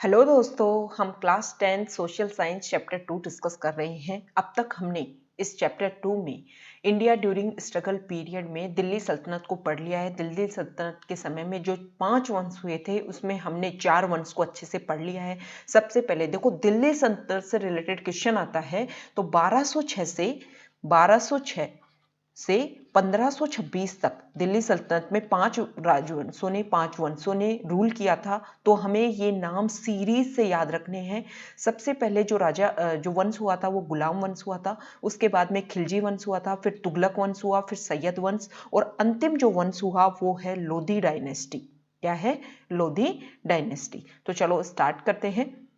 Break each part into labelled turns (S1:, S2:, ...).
S1: Hello दोस्तों, हम class 10 social science chapter 2 discuss कर रहे हैं। अब तक हमने इस चैप्टर 2 में इंडिया ड्यूरिंग स्ट्रगल पीरियड में दिल्ली सल्तनत को पढ़ लिया है। दिल्ली सल्तनत के समय में जो 5 वंश हुए थे उसमें हमने 4 वंश को अच्छे से पढ़ लिया है। सबसे पहले देखो, दिल्ली सल्तनत से रिलेटेड क्वेश्चन आता है तो 1206 से 1526 तक दिल्ली सल्तनत में 5 वंशों ने रूल किया था। तो हमें ये नाम सीरीज से याद रखने हैं। सबसे पहले जो वंश हुआ था वो गुलाम वंश हुआ था, उसके बाद में खिलजी वंश हुआ था, फिर तुगलक वंश हुआ, फिर सैयद वंश, और अंतिम जो वंश हुआ वो है लोधी डायनेस्टी। क्या है? लोधी डायनेस्टी। तो चलो स्टार्ट करते हैं।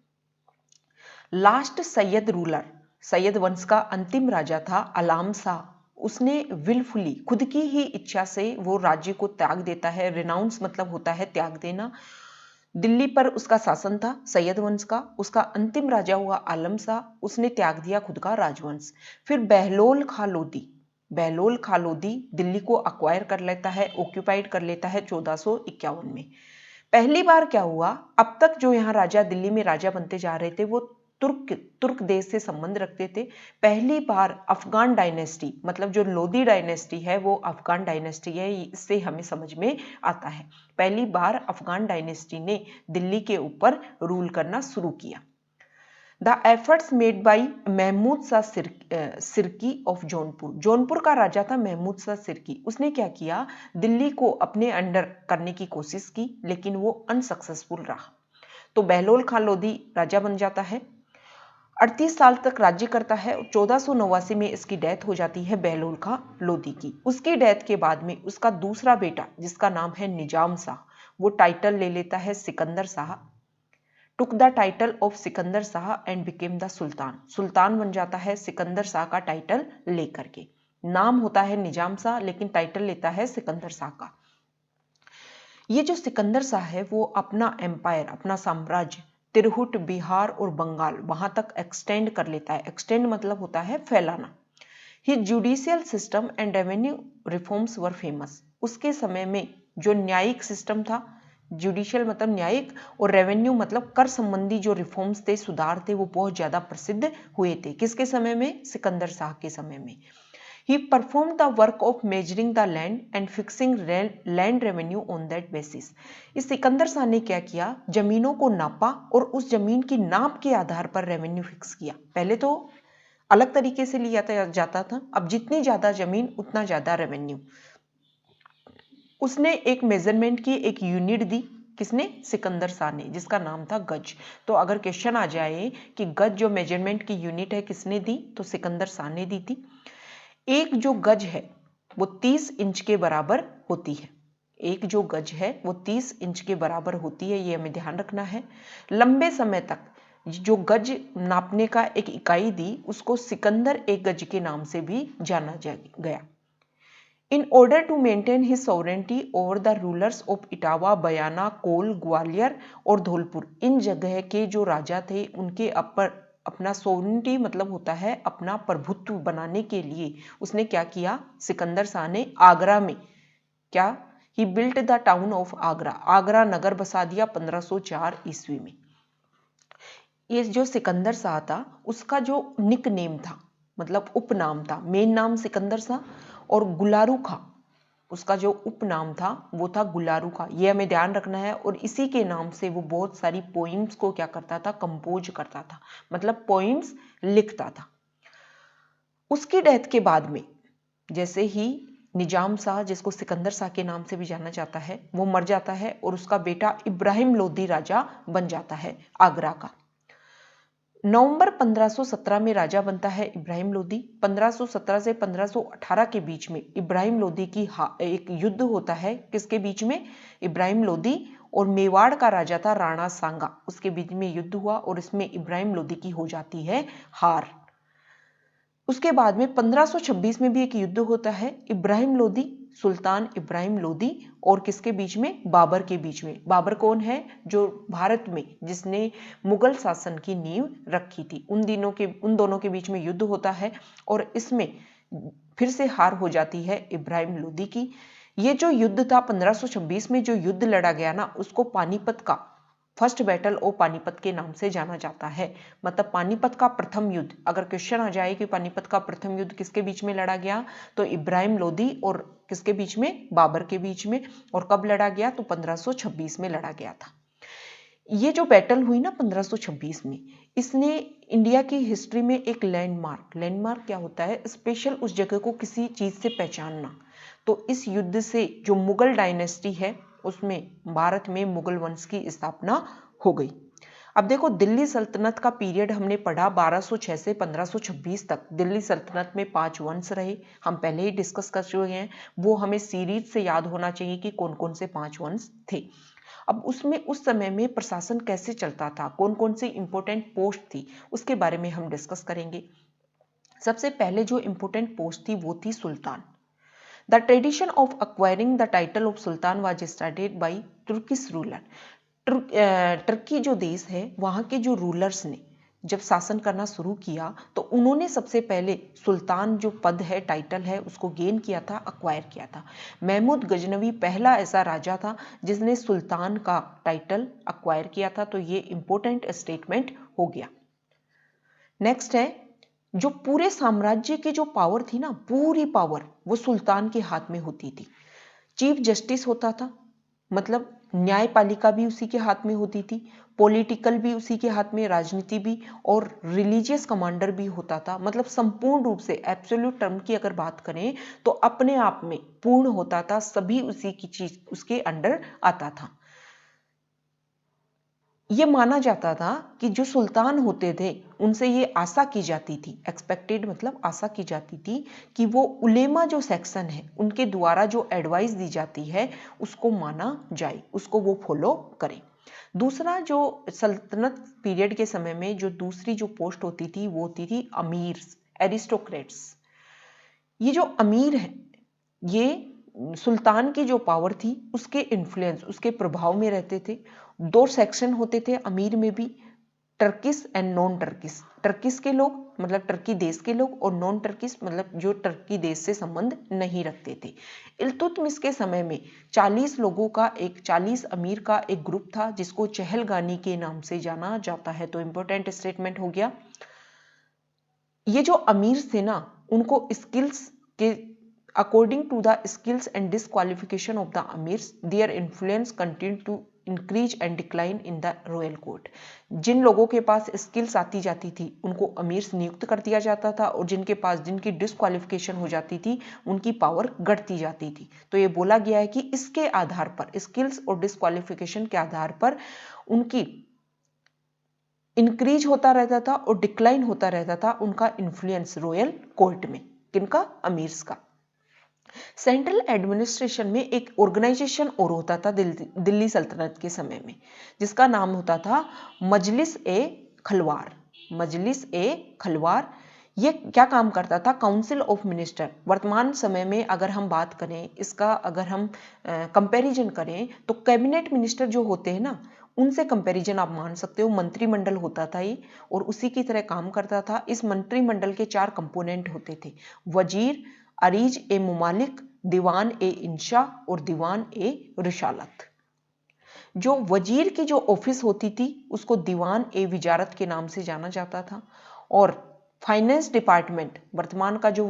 S1: लास्ट सैयद वंश का अंतिम राजा था अलाम शाह। उसने विलफुली, खुद की ही इच्छा से वो राज्य को त्याग देता है। रिनाउंस मतलब होता है त्याग देना। दिल्ली पर उसका शासन था सैयद वंश का। उसका अंतिम राजा हुआ आलम शाह, उसने त्याग दिया खुद का राजवंश। फिर बहलोल खा लोधी दिल्ली को अक्वायर कर लेता है, ऑक्यूपाइड कर लेता है 1451 में। पहली बार क्या हुआ, अब तक जो यहाँ राजा दिल्ली में राजा बनते जा रहे थे वो तुर्क देश से संबंध रखते थे। पहली बार अफगान डायनेस्टी, मतलब जो लोधी डायनेस्टी है वो अफगान डायनेस्टी है, इससे हमें समझ में आता है। पहली बार अफगान डायनेस्टी ने दिल्ली के ऊपर रूल करना शुरू किया। The efforts made by Mahmud Shah Sharqi of Jaunpur का राजा था महमूद शाह सिरकी। उसने क्या किया, दिल्ली को अपने अंडर करने की कोशिश की, लेकिन वो अनसक्सेसफुल रहा। तो बहलोल खान लोधी राजा बन जाता है, 38 साल तक राज्य करता है। 1489 में इसकी डेथ हो जाती है बहलोल खान लोधी की। उसकी डेथ के बाद में उसका दूसरा बेटा, जिसका नाम है निजाम शाह, वो टाइटल ले लेता है Sikandar Shah. Took the title of Sikandar Shah and became the sultan बन जाता है सिकंदर शाह का टाइटल लेकर के। नाम होता है निजाम शाह, लेकिन टाइटल लेता है सिकंदर शाह का। ये जो सिकंदर शाह है वो अपना एम्पायर, अपना साम्राज्य तिरहुट, बिहार और बंगाल वहां तक एक्सटेंड कर लेता है। एक्सटेंड मतलब होता है फैलाना। His judicial system and revenue reforms were famous. उसके समय में जो न्यायिक सिस्टम था, जुडिशियल मतलब न्यायिक, और रेवेन्यू मतलब कर संबंधी जो रिफॉर्म्स थे, सुधार थे, वो बहुत ज्यादा प्रसिद्ध हुए थे। किसके समय में? सिकंदर शाह के समय में। He performed the work of measuring the land and fixing land revenue on that basis. इस सिकंदर शाह ने क्या किया, जमीनों को नापा और उस जमीन की नाप के आधार पर रेवेन्यू फिक्स किया। पहले तो अलग तरीके से लिया जाता था, अब जितनी ज्यादा जमीन उतना ज्यादा रेवेन्यू। उसने एक मेजरमेंट की एक यूनिट दी। किसने? सिकंदर शाह ने, जिसका नाम था गज। तो अगर क्वेश्चन आ जाए कि गज जो मेजरमेंट की यूनिट है किसने दी, तो सिकंदर शाह ने दी थी। एक जो गज है वो 30 इंच के बराबर होती है। एक जो गज है वो 30 इंच के बराबर होती है, ये हमें ध्यान रखना है। लंबे समय तक जो गज नापने का एक इकाई दी, उसको सिकंदर एक गज के नाम से भी जाना गया। In order to maintain his sovereignty over the rulers of Etawah, Bayana, Kol, Gwalior और धौलपुर, इन जगह के जो राजा थे उनके अपना सोवरेंटी मतलब होता है अपना प्रभुत्व बनाने के लिए उसने क्या किया, सिकंदर शाह ने आगरा में क्या, he built the town of Agra, Agra नगर बसा दिया 1504 ईस्वी में। ये जो सिकंदर शाह था उसका जो निक नेम था, मतलब उपनाम था, मेन नाम सिकंदर शाह, और गुलारू खां उसका जो उपनाम था वो था गुलारू खां, ये हमें ध्यान रखना है। और इसी के नाम से वो बहुत सारी पोइम्स को क्या करता था, कंपोज करता था, मतलब पोइम्स लिखता था। उसकी डेथ के बाद में जैसे ही निजाम शाह, जिसको सिकंदर शाह के नाम से भी जाना जाता है, वो मर जाता है और उसका बेटा इब्राहिम लोधी राजा बन जाता है आगरा का। नवंबर 1517 में राजा बनता है इब्राहिम लोधी। 1517 से 1518 के बीच में इब्राहिम लोधी की एक युद्ध होता है। किसके बीच में? इब्राहिम लोधी और मेवाड़ का राजा था राणा सांगा, उसके बीच में युद्ध हुआ और इसमें इब्राहिम लोधी की हो जाती है हार। उसके बाद में 1526 में भी एक युद्ध होता है, इब्राहिम लोधी, सुल्तान इब्राहिम लोधी और किसके बीच में? बाबर के बीच में। बाबर कौन है? जो भारत में जिसने मुगल शासन की नींव रखी थी। उन दोनों के बीच में युद्ध होता है और इसमें फिर से हार हो जाती है इब्राहिम लोधी की। ये जो युद्ध था 1526 में जो युद्ध लड़ा गया ना, उसको पानीपत का फर्स्ट बैटल ऑफ पानीपत के नाम से जाना जाता है। मतलब पानीपत का प्रथम युद्ध, अगर क्वेश्चन आ जाए कि पानीपत का प्रथम युद्ध किसके बीच में लड़ा गया, तो इब्राहिम लोदी और किसके बीच में, बाबर के बीच में। और कब लड़ा गया, तो 1526 में लड़ा गया था। ये जो बैटल हुई ना 1526 में, इसने इंडिया की हिस्ट्री में एक लैंडमार्क क्या होता है, स्पेशल उस जगह को किसी चीज से पहचानना। तो इस युद्ध से जो मुगल डायनेस्टी है उसमें भारत में मुगल वंश की स्थापना हो गई। अब देखो, दिल्ली सल्तनत का पीरियड हमने पढ़ा 1206 से 1526 तक। दिल्ली सल्तनत में 5 वंश रहे, हम पहले ही डिस्कस कर चुके हैं। वो हमें सीरीज से याद होना चाहिए कि कौन कौन से 5 वंश थे। अब उसमें उस समय में प्रशासन कैसे चलता था, कौन कौन सी इंपॉर्टेंट पोस्ट थी, उसके बारे में हम डिस्कस करेंगे। सबसे पहले जो इंपॉर्टेंट पोस्ट थी वो थी सुल्तान। The tradition of acquiring the title of sultan was started by Turkish ruler. Turkey जो देश है, वहाँ के जो रूलर्स ने जब शासन करना शुरू किया तो उन्होंने सबसे पहले सुल्तान जो पद है, टाइटल है, उसको गेन किया था, अक्वायर किया था। महमूद गजनवी पहला ऐसा राजा था जिसने सुल्तान का टाइटल अक्वायर किया था। तो ये इंपॉर्टेंट स्टेटमेंट हो गया। नेक्स्ट है, जो पूरे साम्राज्य की जो पावर थी ना, पूरी पावर वो सुल्तान के हाथ में होती थी। चीफ जस्टिस होता था, मतलब न्यायपालिका भी उसी के हाथ में होती थी, पॉलिटिकल भी उसी के हाथ में, राजनीति भी, और रिलीजियस कमांडर भी होता था। मतलब संपूर्ण रूप से एब्सोल्यूट टर्म की अगर बात करें तो अपने आप में पूर्ण होता था, सभी उसी की चीज उसके अंडर आता था। ये माना जाता था कि जो सुल्तान होते थे उनसे ये आशा की जाती थी, एक्सपेक्टेड मतलब आशा की जाती थी कि वो उलेमा जो सेक्शन है उनके द्वारा जो एडवाइस दी जाती है उसको माना जाए, उसको वो फॉलो करें। दूसरा, जो सल्तनत पीरियड के समय में जो दूसरी जो पोस्ट होती थी वो होती थी अमीर, एरिस्टोक्रेट्स। ये जो अमीर है, ये सुल्तान की जो पावर थी उसके इन्फ्लुएंस, उसके प्रभाव में रहते थे। 2 सेक्शन होते थे अमीर में भी, Turkish and non Turkish. Turkish के लोग मतलब टर्की देश के लोग, और नॉन टर्किश मतलब जो टर्की देश से संबंध नहीं रखते थे। इल्तुतमिश के समय में 40 लोगों का 40 अमीर का एक ग्रुप था जिसको चहलगानी के नाम से जाना जाता है। तो इंपॉर्टेंट स्टेटमेंट हो गया। ये जो अमीर थे ना, उनको स्किल्स के according to the skills and disqualification of the amirs, their influence continued to increase and decline in the royal court। जिन लोगों के पास स्किल्स आती जाती थी उनको अमीर नियुक्त कर दिया जाता था, और जिनके पास जिनकी डिस्क्वालिफिकेशन हो जाती थी उनकी पावर घटती जाती थी। तो ये बोला गया है कि इसके आधार पर, स्किल्स और डिस्क्वालिफिकेशन के आधार पर उनकी इंक्रीज होता रहता था और डिक्लाइन होता रहता था उनका इन्फ्लुएंस रॉयल कोर्ट में। किनका? अमीर्स का। सेंट्रल एडमिनिस्ट्रेशन में एक ऑर्गेनाइजेशन और होता था दिल्ली सल्तनत के समय में, जिसका नाम होता था मजलिस ए खलवार। मजलिस ए खलवार ये क्या काम करता था? Council of minister. वर्तमान समय में अगर हम बात करें इसका, अगर हम कंपैरिजन करें तो कैबिनेट मिनिस्टर जो होते हैं ना, उनसे कंपैरिजन आप मान सकते हो। मंत्रिमंडल होता था ये, और उसी की तरह काम करता था। इस मंत्रिमंडल के 4 कंपोनेंट होते थे, वजीर, अरीज ए मुमालिक, दीवान ए इंशा और दीवान ए रिशालत। जो वजीर की जो ऑफिस होती थी उसको दीवान ए विजारत के नाम से जाना जाता था। और फाइनेंस डिपार्टमेंट, वर्तमान का जो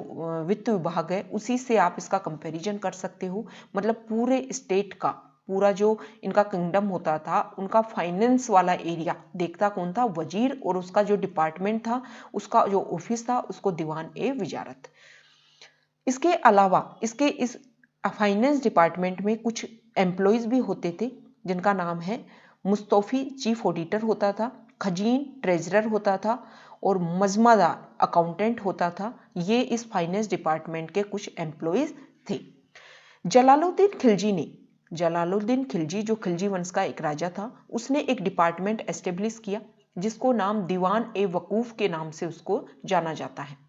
S1: वित्त विभाग है, उसी से आप इसका कंपैरिजन कर सकते हो। मतलब पूरे स्टेट का पूरा जो इनका किंगडम होता था, उनका फाइनेंस वाला एरिया देखता कौन था? वजीर, और उसका जो डिपार्टमेंट था, उसका जो ऑफिस था, उसको दीवान ए विजारत। इसके अलावा इसके इस फाइनेंस डिपार्टमेंट में कुछ एम्प्लॉयज भी होते थे जिनका नाम है मुस्तौफी, चीफ ऑडिटर होता था, खजीन ट्रेजरर होता था, और मजमादार अकाउंटेंट होता था। ये इस फाइनेंस डिपार्टमेंट के कुछ एम्प्लॉयज थे। जलालुद्दीन खिलजी जो खिलजी वंश का एक राजा था, उसने एक डिपार्टमेंट एस्टेब्लिश किया जिसको नाम दीवान ए वकूफ के नाम से उसको जाना जाता है।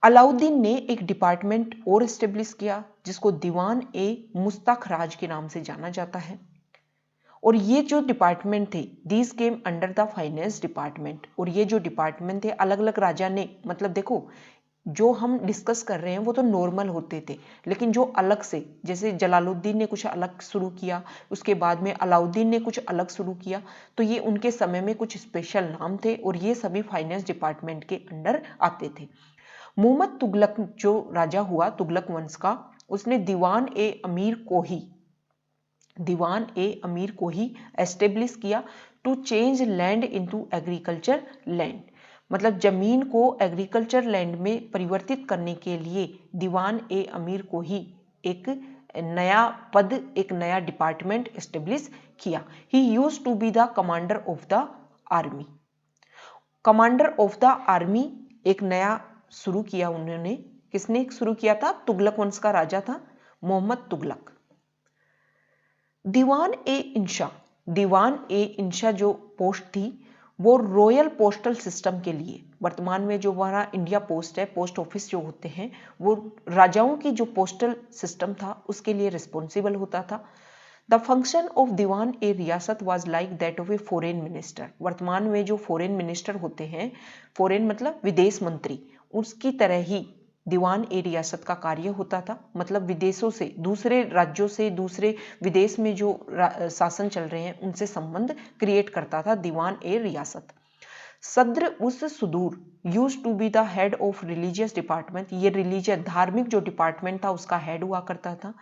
S1: अलाउद्दीन ने एक डिपार्टमेंट और एस्टेब्लिश किया जिसको दीवान ए मुस्तखराज के नाम से जाना जाता है। और ये जो डिपार्टमेंट थे, these came under the finance department. और ये जो डिपार्टमेंट थे, अलग अलग राजा ने, मतलब देखो जो हम डिस्कस कर रहे हैं वो तो नॉर्मल होते थे, लेकिन जो अलग से, जैसे जलालुद्दीन ने कुछ अलग शुरू किया, उसके बाद में अलाउद्दीन ने कुछ अलग शुरू किया, तो ये उनके समय में कुछ स्पेशल नाम थे और ये सभी फाइनेंस डिपार्टमेंट के अंडर आते थे। मोहम्मद तुगलक जो राजा हुआ तुगलक वंश का, उसने दीवान ए अमीर को ही एस्टेब्लिश किया to change land into agriculture land. मतलब जमीन को एग्रीकल्चर लैंड में परिवर्तित करने के लिए दीवान ए अमीर को ही एक नया पद, एक नया डिपार्टमेंट एस्टेब्लिश किया। He used to be the commander of the army. Commander of the army एक नया शुरू किया उन्होंने। किसने शुरू किया था? तुगलक वंश का राजा था मोहम्मद तुगलक। दीवान ए इंशा जो पोस्ट थी वो रॉयल पोस्टल सिस्टम के लिए, वर्तमान में जो हमारा इंडिया पोस्ट है, पोस्ट ऑफिस जो होते हैं, वो राजाओं की जो पोस्टल सिस्टम था उसके लिए रिस्पॉन्सिबल होता था। द फंक्शन ऑफ दीवान ए रियासत was like that of a foreign minister. वर्तमान में जो फॉरेन मिनिस्टर होते हैं, फॉरेन मतलब विदेश मंत्री, उसकी तरह ही दीवान ए रियासत का कार्य होता था। मतलब विदेशों से, दूसरे राज्यों से, दूसरे विदेश में जो शासन चल रहे हैं उनसे संबंध क्रिएट करता था दीवान ए रियासत। सद्र उस सुदूर used to be the head of religious department. ये रिलीजियस धार्मिक जो डिपार्टमेंट था उसका हेड हुआ करता था।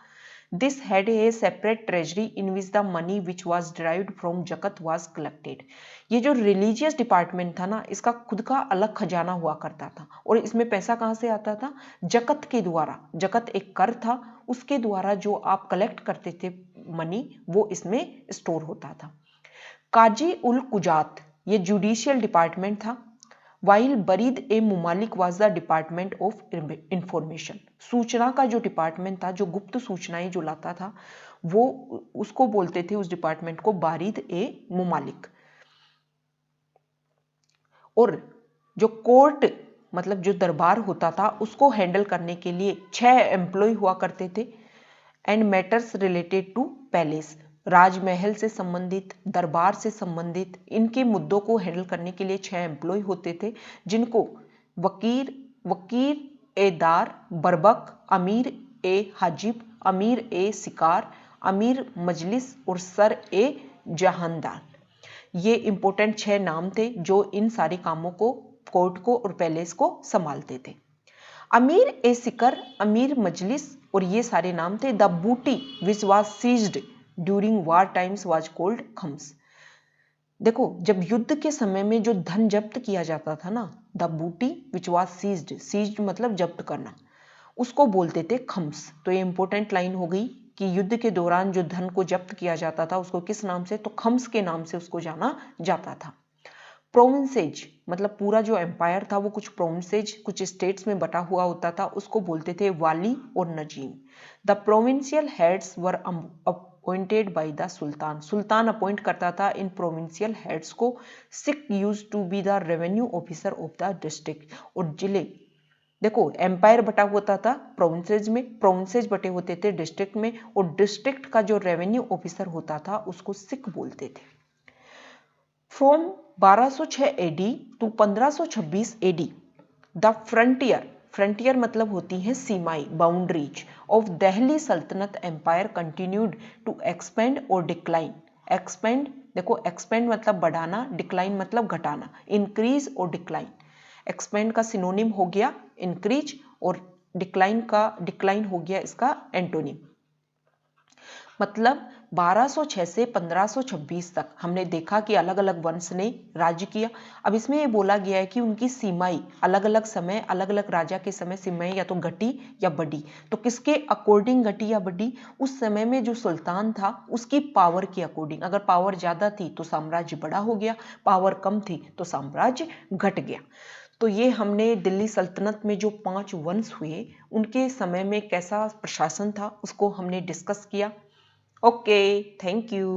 S1: This had a separate treasury in which the money which was derived from जकत वॉज कलेक्टेड। ये जो रिलीजियस डिपार्टमेंट था ना, इसका खुद का अलग खजाना हुआ करता था और इसमें पैसा कहाँ से आता था? जकत के द्वारा। जकत एक कर था, उसके द्वारा जो आप कलेक्ट करते थे मनी, वो इसमें स्टोर होता था। काजी उल कुजात ये जुडिशियल डिपार्टमेंट था। वाइल बरीद ए मुमालिक was the department of information. सूचना का जो डिपार्टमेंट था, जो गुप्त सूचनाएं जो लाता था, वो उसको बोलते थे, उस डिपार्टमेंट को बारिद ए मुमालिक। और जो कोर्ट मतलब जो दरबार होता था उसको हैंडल करने के लिए 6 एम्प्लॉय हुआ करते थे। And matters related to palace, राजमहल से संबंधित, दरबार से संबंधित, इनके मुद्दों को हैंडल करने के लिए 6 एम्प्लॉय होते थे, जिनको वकीर ए दार बरबक, अमीर ए हाजिब, अमीर ए शिकार, अमीर मजलिस और सर ए जहानदार। ये इंपॉर्टेंट 6 नाम थे जो इन सारे कामों को, कोर्ट को और पैलेस को संभालते थे। अमीर ए सिकर, अमीर मजलिस और ये सारे नाम थे। The booty which was seized during war times was called खम्स। देखो, जब युद्ध के समय में जो धन जब्त किया जाता था ना, the booty which was seized, seized मतलब जब्त करना, उसको बोलते थे खम्स। तो ये इंपॉर्टेंट लाइन हो गई कि युद्ध के दौरान जो धन को जब्त किया जाता था उसको किस नाम से? तो खम्स के नाम से उसको जाना जाता था। प्रोविंसेज मतलब पूरा जो एम्पायर था वो कुछ प्रोविंसेज, कुछ स्टेट्स में बटा हुआ होता था, उसको बोलते थे वाली और नजीम। The provincial heads were appointed by the sultan. सुल्तान अपॉइंट करता था इन प्रोविंशियल हेड्स को। सिख used to be the revenue officer of the district. और जिले, देखो एम्पायर बटा होता था प्रोविंसेज में, प्रोविंसेज बटे होते थे डिस्ट्रिक्ट में, और डिस्ट्रिक्ट का जो रेवेन्यू ऑफिसर होता था उसको सिख बोलते थे। From 1206 AD to 1526 AD the frontier मतलब होती है सीमाएं, बाउंड्रीज ऑफ दिल्ली सल्तनत एम्पायर कंटिन्यूड टू एक्सपेंड और डिक्लाइन। एक्सपेंड, देखो एक्सपेंड मतलब बढ़ाना, डिक्लाइन मतलब घटाना, इंक्रीज और डिक्लाइन। एक्सपेंड का सिनोनिम हो गया इंक्रीज और डिक्लाइन हो गया इसका एंटोनिम। मतलब 1206 से 1526 तक हमने देखा कि अलग अलग वंश ने राज्य किया। अब इसमें ये बोला गया है कि उनकी सीमाएं अलग अलग समय, अलग अलग राजा के समय सीमाएं या तो घटी या बढ़ी। तो किसके अकॉर्डिंग घटी या बढ़ी? उस समय में जो सुल्तान था उसकी पावर के अकॉर्डिंग। अगर पावर ज्यादा थी तो साम्राज्य बड़ा हो गया, पावर कम थी तो साम्राज्य घट गया। तो ये हमने दिल्ली सल्तनत में जो 5 वंश हुए उनके समय में कैसा प्रशासन था उसको हमने डिस्कस किया। Okay, thank you.